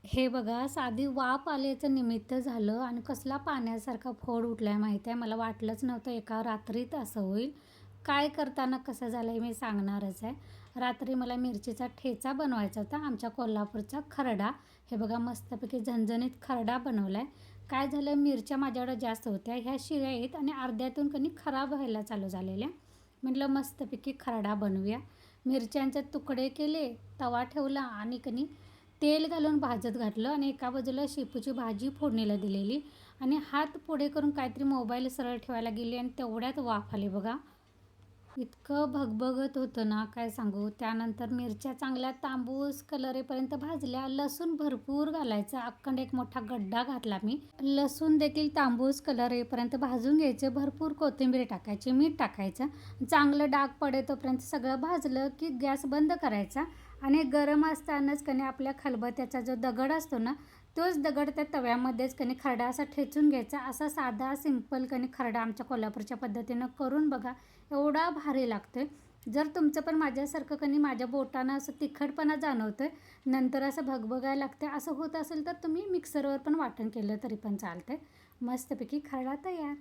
हे बघा, साधी वाफ आल्याचं निमित्त झालं आणि कसला पाण्यासारखा फोड उठलाय माहिती आहे. मला वाटलंच नव्हतं एका रात्रीत असं होईल. काय करताना कसं झालं हे मी सांगणारच आहे. रात्री मला मिरचीचा ठेचा बनवायचा होता. आमच्या कोल्हापूरचा खरडा. हे बघा मस्तपैकी झणझणीत खरडा बनवला आहे. काय झालं, मिरच्या माझ्याकडे जास्त होत्या. ह्या शिळ्या आहेत आणि अर्ध्यातून कणी खराब व्हायला चालू झालेल्या. म्हटलं मस्तपैकी खरडा बनवूया. मिरच्यांचे तुकडे केले, तवा ठेवला आणि कणी तेल घालून भाजत घातलं आणि एका बाजूला शेपूची भाजी फोडणीला दिलेली आणि हात पुढे करून काहीतरी मोबाईल सरळ ठेवायला गेली आणि तेवढ्यात वाफ आली बघा. इतकं भगभगत होतं ना, काय सांगू. त्यानंतर मिरच्या चांगल्या तांबूस कलर येईपर्यंत भाजल्या. लसूण भरपूर घालायचा, अख्खंड एक मोठा गड्डा घातला मी. लसूण देखील तांबूस कलर येईपर्यंत भाजून घ्यायचे. भरपूर कोथिंबीर टाकायची, मीठ टाकायचं. चांगलं डाग पडेतोपर्यंत सगळं भाजलं की गॅस बंद करायचा आणि गरम असतानाच कणी आपल्या खलबत्त्याचा जो दगड असतो ना, तोच दगड त्या तव्यामध्येच कणी खरडा असा ठेचून घ्यायचा. असा साधा सिंपल कणी खरडा आमच्या कोल्हापूरच्या पद्धतीनं करून बघा, एवढा भारी लागतोय. जर तुमचं पण माझ्यासारखं कणी माझ्या बोटानं असं तिखटपणा जाणवतोय, नंतर असं भगभगायला लागते असं होत असेल तर तुम्ही मिक्सरवर पण वाटण केलं तरी पण चालतंय. मस्तपैकी खरडा तयार.